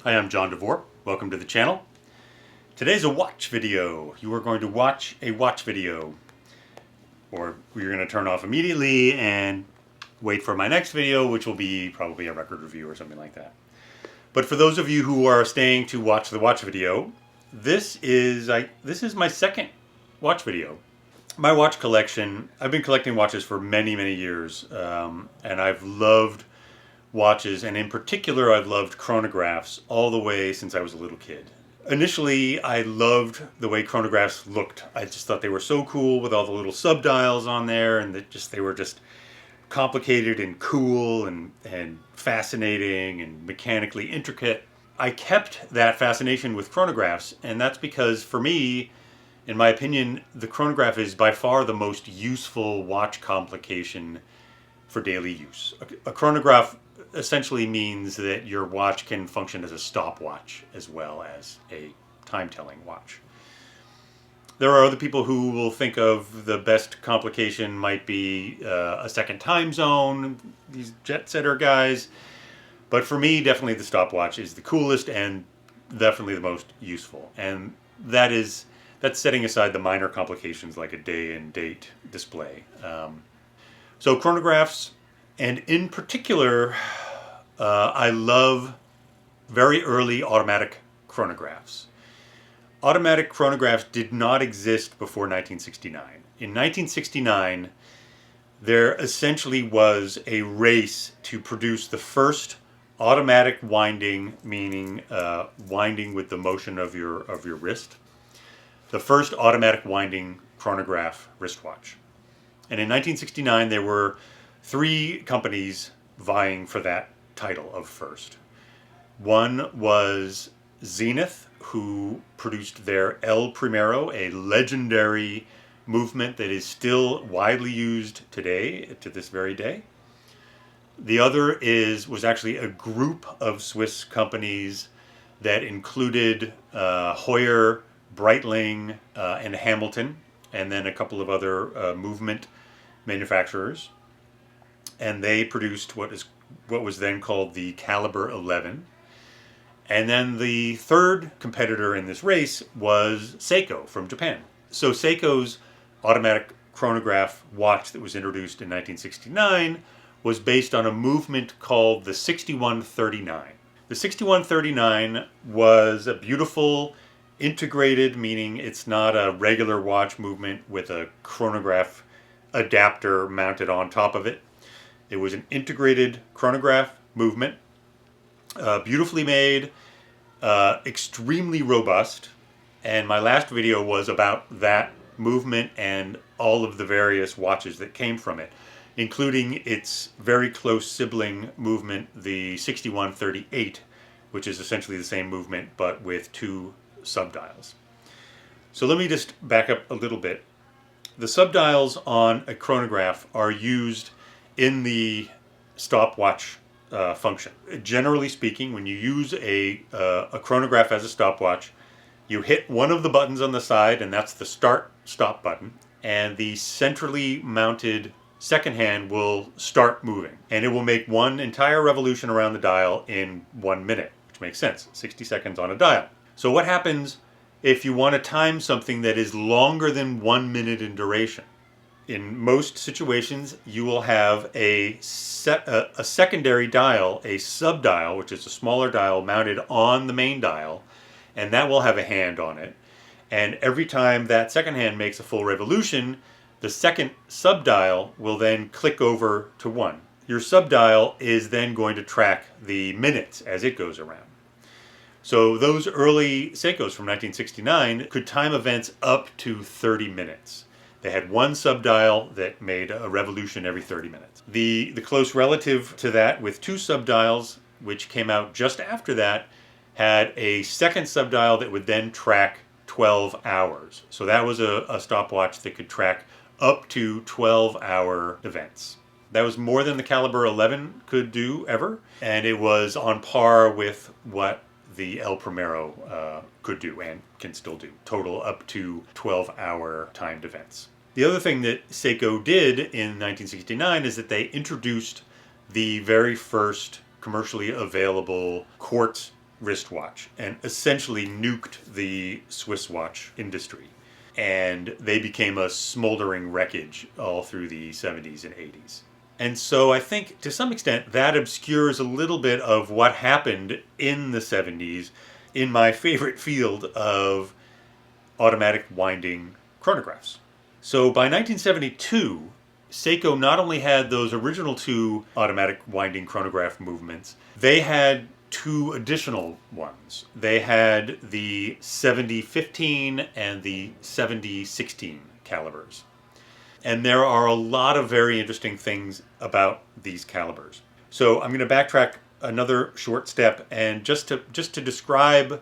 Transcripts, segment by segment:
Hi, I'm John DeVore. Welcome to the channel. Today's a watch video. You are going to watch a watch video. Or you're going to turn off immediately and wait for my next video, which will be probably a record review or something like that. But for those of you who are staying to watch the watch video, this is my second watch video. My watch collection, I've been collecting watches for many, many years, and I've loved watches, and in particular I've loved chronographs all the way since I was a little kid. Initially, I loved the way chronographs looked. I just thought they were so cool with all the little subdials on there, and they were just complicated and cool and fascinating and mechanically intricate. I kept that fascination with chronographs, and that's because for me, in my opinion, the chronograph is by far the most useful watch complication for daily use. A chronograph essentially means that your watch can function as a stopwatch as well as a time-telling watch. There are other people who will think of the best complication might be a second time zone, these jet setter guys. But for me, definitely the stopwatch is the coolest and definitely the most useful. And that's setting aside the minor complications like a day and date display. So chronographs, and in particular, I love very early automatic chronographs. Automatic chronographs did not exist before 1969. In 1969, there essentially was a race to produce the first automatic winding, meaning winding with the motion of your wrist, the first automatic winding chronograph wristwatch. And in 1969, there were three companies vying for that title of first. One was Zenith, who produced their El Primero, a legendary movement that is still widely used today, to this very day. The other was actually a group of Swiss companies that included Heuer, Breitling, and Hamilton, and then a couple of other movement manufacturers. And they produced what was then called the Caliber 11. And then the third competitor in this race was Seiko from Japan. So Seiko's automatic chronograph watch that was introduced in 1969 was based on a movement called the 6139. The 6139 was a beautiful integrated, meaning it's not a regular watch movement with a chronograph adapter mounted on top of it. It was an integrated chronograph movement, beautifully made, extremely robust, and my last video was about that movement and all of the various watches that came from it, including its very close sibling movement, the 6138, which is essentially the same movement but with two subdials. So let me just back up a little bit. The subdials on a chronograph are used in the stopwatch function. Generally speaking, when you use a chronograph as a stopwatch, you hit one of the buttons on the side, and that's the start-stop button, and the centrally mounted second hand will start moving, and it will make one entire revolution around the dial in 1 minute, which makes sense, 60 seconds on a dial. So what happens if you want to time something that is longer than 1 minute in duration? In most situations, you will have a secondary dial, a subdial, which is a smaller dial mounted on the main dial, and that will have a hand on it. And every time that second hand makes a full revolution, the second subdial will then click over to 1. Your subdial is then going to track the minutes as it goes around. So those early Seikos from 1969 could time events up to 30 minutes. They had one subdial that made a revolution every 30 minutes. The close relative to that, with two subdials, which came out just after that, had a second subdial that would then track 12 hours. So that was a stopwatch that could track up to 12-hour events. That was more than the Caliber 11 could do ever, and it was on par with what the El Primero could do and can still do, total up to 12-hour timed events. The other thing that Seiko did in 1969 is that they introduced the very first commercially available quartz wristwatch and essentially nuked the Swiss watch industry. And they became a smoldering wreckage all through the 70s and 80s. And so I think to some extent that obscures a little bit of what happened in the 70s in my favorite field of automatic winding chronographs. So by 1972, Seiko not only had those original two automatic winding chronograph movements, they had two additional ones. They had the 70-15 and the 70-16 calibers. And there are a lot of very interesting things about these calibers. So I'm going to backtrack another short step and just to describe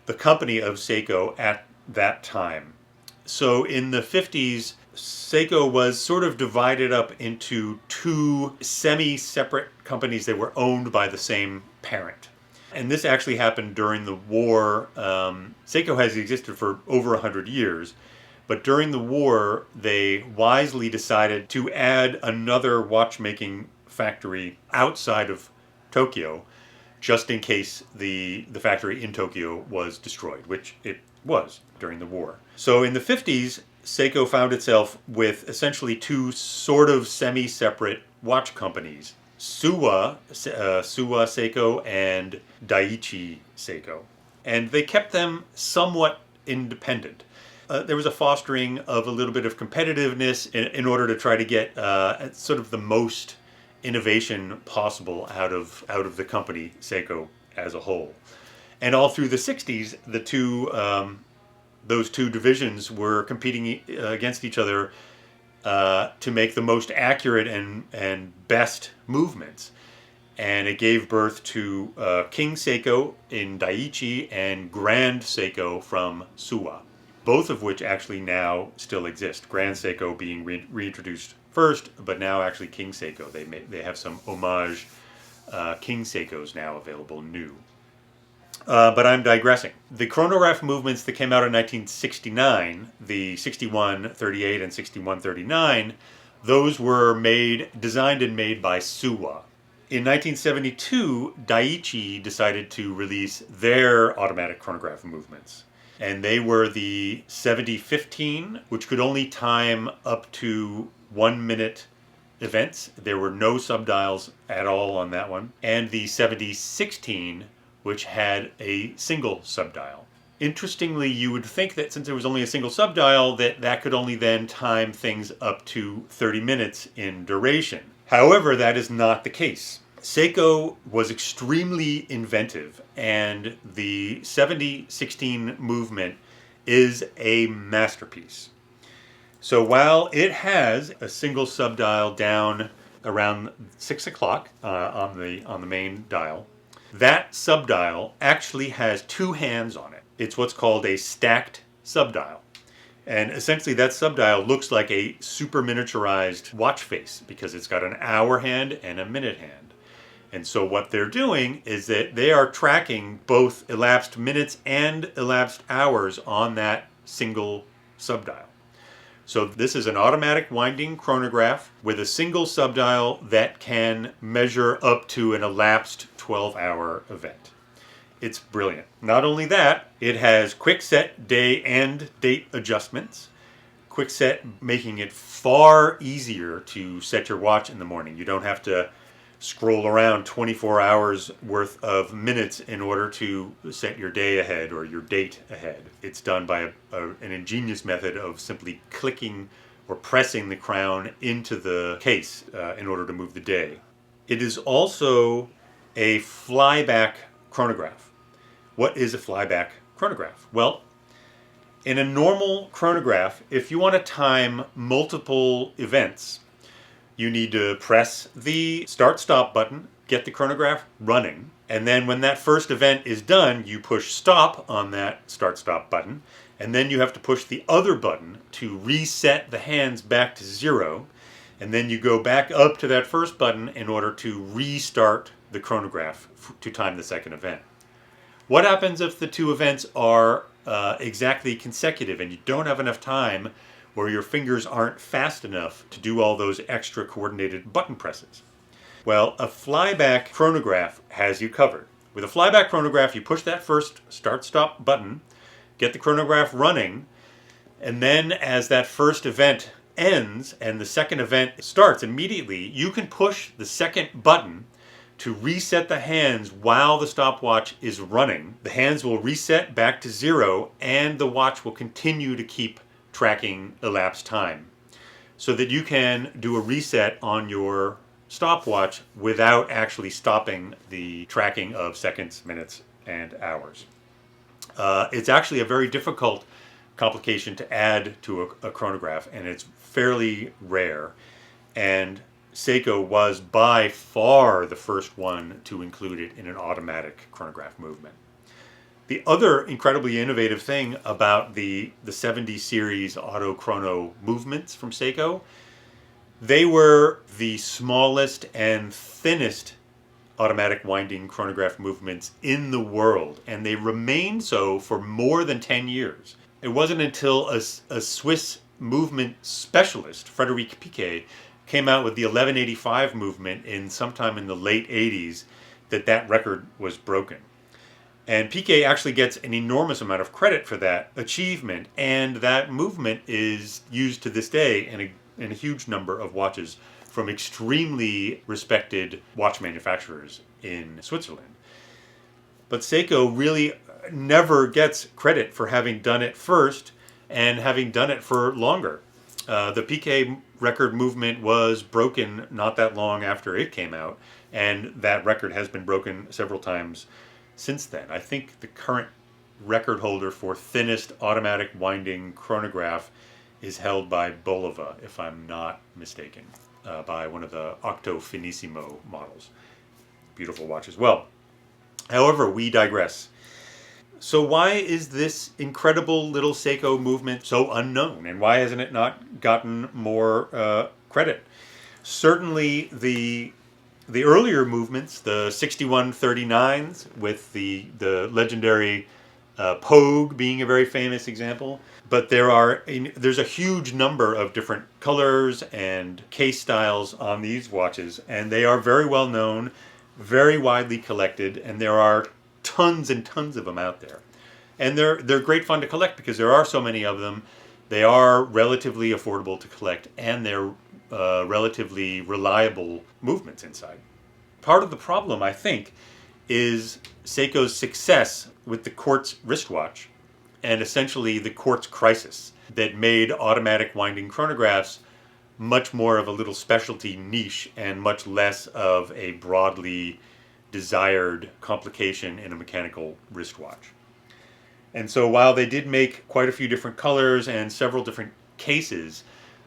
the company of Seiko at that time. So in the 50s, Seiko was sort of divided up into two semi-separate companies that were owned by the same parent. And this actually happened during the war. Seiko has existed for over 100 years. But during the war, they wisely decided to add another watchmaking factory outside of Tokyo, just in case the factory in Tokyo was destroyed, which it was during the war. So in the 50s, Seiko found itself with essentially two sort of semi-separate watch companies, Suwa Seiko and Daiichi Seiko. And they kept them somewhat independent. There was a fostering of a little bit of competitiveness in order to try to get sort of the most innovation possible out of the company Seiko as a whole. And all through the 60s, those two divisions were competing against each other to make the most accurate and best movements. And it gave birth to King Seiko in Daiichi and Grand Seiko from Suwa, both of which actually now still exist. Grand Seiko being reintroduced first, but now actually King Seiko. They have some homage King Seikos now available new. But I'm digressing. The chronograph movements that came out in 1969, the 6138 and 6139, those were designed and made by Suwa. In 1972, Daiichi decided to release their automatic chronograph movements. And they were the 70-15, which could only time up to 1 minute events. There were no subdials at all on that one. And the 70-16, which had a single subdial. Interestingly, you would think that since there was only a single subdial, that could only then time things up to 30 minutes in duration. However, that is not the case. Seiko was extremely inventive, and the 70-16 movement is a masterpiece. So while it has a single subdial down around 6 o'clock on the main dial, that subdial actually has two hands on it. It's what's called a stacked subdial. And essentially that subdial looks like a super miniaturized watch face because it's got an hour hand and a minute hand. And so what they're doing is that they are tracking both elapsed minutes and elapsed hours on that single subdial. So this is an automatic winding chronograph with a single subdial that can measure up to an elapsed 12-hour event. It's brilliant. Not only that, it has quick set day and date adjustments. Quick set making it far easier to set your watch in the morning. You don't have to scroll around 24 hours worth of minutes in order to set your day ahead or your date ahead. It's done by an ingenious method of simply clicking or pressing the crown into the case in order to move the day. It is also a flyback chronograph. What is a flyback chronograph? Well, in a normal chronograph, if you want to time multiple events, you need to press the start-stop button, get the chronograph running, and then when that first event is done, you push stop on that start-stop button, and then you have to push the other button to reset the hands back to 0, and then you go back up to that first button in order to restart the chronograph to time the second event. What happens if the two events are exactly consecutive and you don't have enough time where your fingers aren't fast enough to do all those extra coordinated button presses? Well, a flyback chronograph has you covered. With a flyback chronograph, you push that first start-stop button, get the chronograph running, and then as that first event ends and the second event starts immediately, you can push the second button to reset the hands while the stopwatch is running. The hands will reset back to 0 and the watch will continue to keep tracking elapsed time so that you can do a reset on your stopwatch without actually stopping the tracking of seconds, minutes, and hours. It's actually a very difficult complication to add to a chronograph, and it's fairly rare. And Seiko was by far the first one to include it in an automatic chronograph movement. The other incredibly innovative thing about the 70 series auto chrono movements from Seiko, they were the smallest and thinnest automatic winding chronograph movements in the world, and they remained so for more than 10 years. It wasn't until a Swiss movement specialist, Frédéric Piquet, came out with the 1185 movement sometime in the late 80s that record was broken. And Piquet actually gets an enormous amount of credit for that achievement, and that movement is used to this day in a huge number of watches from extremely respected watch manufacturers in Switzerland. But Seiko really never gets credit for having done it first and having done it for longer. The Piquet record movement was broken not that long after it came out, and that record has been broken several times since then. I think the current record holder for thinnest automatic winding chronograph is held by Bolova, if I'm not mistaken, by one of the Octo Finissimo models. Beautiful watch as well. However, we digress. So why is this incredible little Seiko movement so unknown, and why hasn't it not gotten more credit? Certainly the earlier movements, the 6139s with the legendary Pogue being a very famous example, but there's a huge number of different colors and case styles on these watches, and they are very well known, very widely collected, and there are tons and tons of them out there. And they're great fun to collect because there are so many of them. They are relatively affordable to collect, and they're relatively reliable movements inside. Part of the problem, I think, is Seiko's success with the quartz wristwatch and essentially the quartz crisis that made automatic winding chronographs much more of a little specialty niche and much less of a broadly desired complication in a mechanical wristwatch. And so while they did make quite a few different colors and several different cases,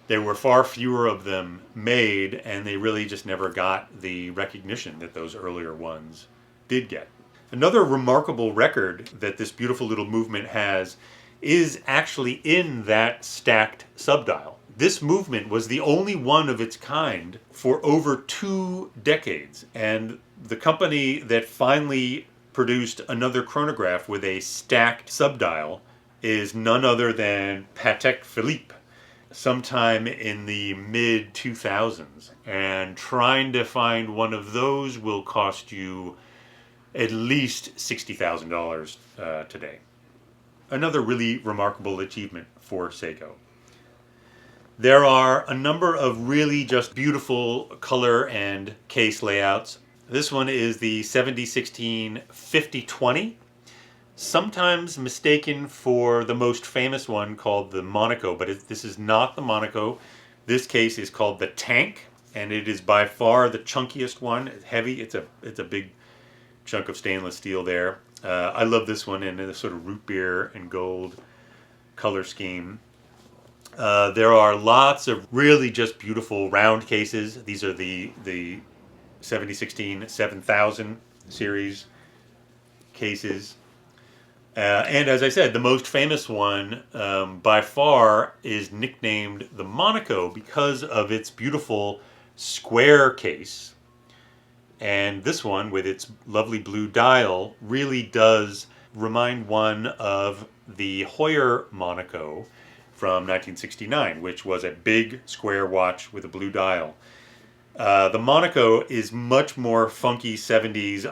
there were far fewer of them made, and they really just never got the recognition that those earlier ones did get. Another remarkable record that this beautiful little movement has is actually in that stacked subdial. This movement was the only one of its kind for over 2 decades, and the company that finally produced another chronograph with a stacked subdial is none other than Patek Philippe, sometime in the mid-2000s. And trying to find one of those will cost you at least $60,000 today. Another really remarkable achievement for Seiko. There are a number of really just beautiful color and case layouts. This one is the 7016 5020, sometimes mistaken for the most famous one called the Monaco, but this is not the Monaco. This case is called the Tank, and it is by far the chunkiest one. It's heavy. It's a big chunk of stainless steel there. I love this one in a sort of root beer and gold color scheme. There are lots of really just beautiful round cases. These are the 7016 7000 series cases. And as I said, the most famous one by far is nicknamed the Monaco because of its beautiful square case. And this one, with its lovely blue dial, really does remind one of the Heuer Monaco from 1969, which was a big square watch with a blue dial. The Monaco is much more funky 70s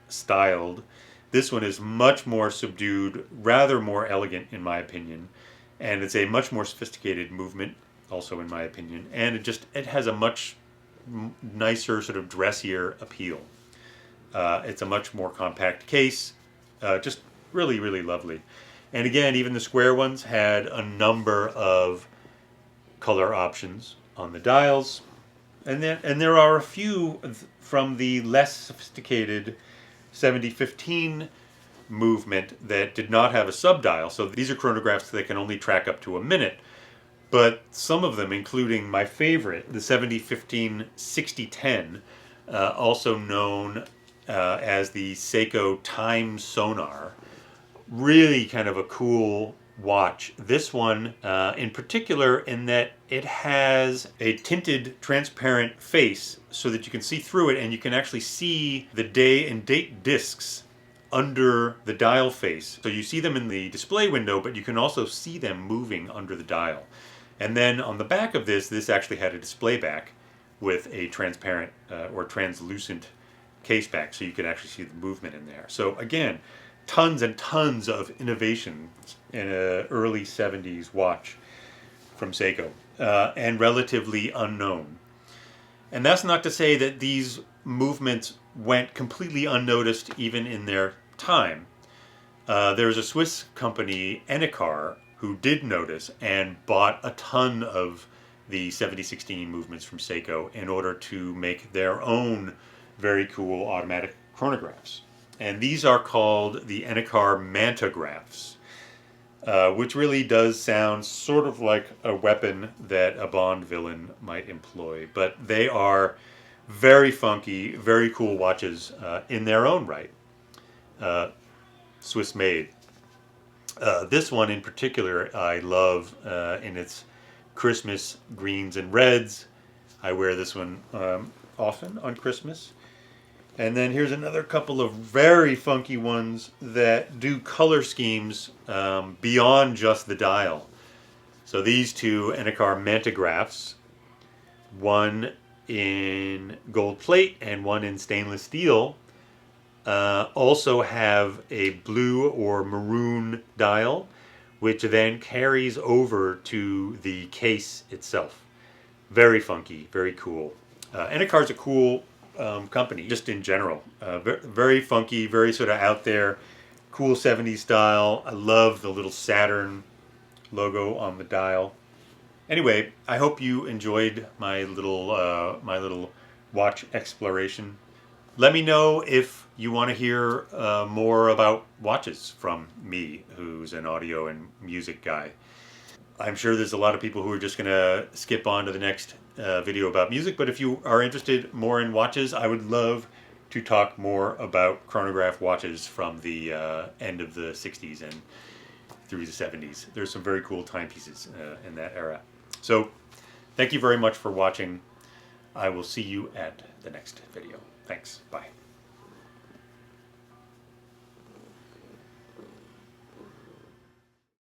styled. This one is much more subdued, rather more elegant in my opinion, and it's a much more sophisticated movement, also in my opinion, and it has a much nicer, sort of dressier appeal. It's a much more compact case, just really, really lovely. And again, even the square ones had a number of color options on the dials. And there are a few from the less sophisticated 7015 movement that did not have a subdial. So these are chronographs that can only track up to a minute. But some of them, including my favorite, the 7015 6010, also known as the Seiko Time Sonar, really kind of a cool watch. This one in particular, in that it has a tinted transparent face so that you can see through it, and you can actually see the day and date discs under the dial face. So you see them in the display window, but you can also see them moving under the dial. And then on the back of this actually had a display back with a transparent or translucent case back, so you could actually see the movement in there. So again, tons and tons of innovation in an early 70s watch from Seiko, and relatively unknown. And that's not to say that these movements went completely unnoticed even in their time. There's a Swiss company, Enicar, who did notice and bought a ton of the 7016 movements from Seiko in order to make their own very cool automatic chronographs. And these are called the Enicar Mantagraphs, which really does sound sort of like a weapon that a Bond villain might employ. But they are very funky, very cool watches in their own right. Swiss made. This one in particular I love in its Christmas greens and reds. I wear this one often on Christmas. And then here's another couple of very funky ones that do color schemes beyond just the dial. So these two Enicar Mantagraphs, one in gold plate and one in stainless steel, also have a blue or maroon dial, which then carries over to the case itself. Very funky, very cool. Enicar's a cool company, just in general. Very funky, very sort of out there, cool 70s style. I love the little Saturn logo on the dial. Anyway, I hope you enjoyed my little watch exploration. Let me know if you want to hear more about watches from me, who's an audio and music guy. I'm sure there's a lot of people who are just going to skip on to the next video about music, but if you are interested more in watches, I would love to talk more about chronograph watches from the end of the 60s and through the 70s. There's some very cool timepieces in that era. So thank you very much for watching. I will see you at the next video. Thanks. Bye.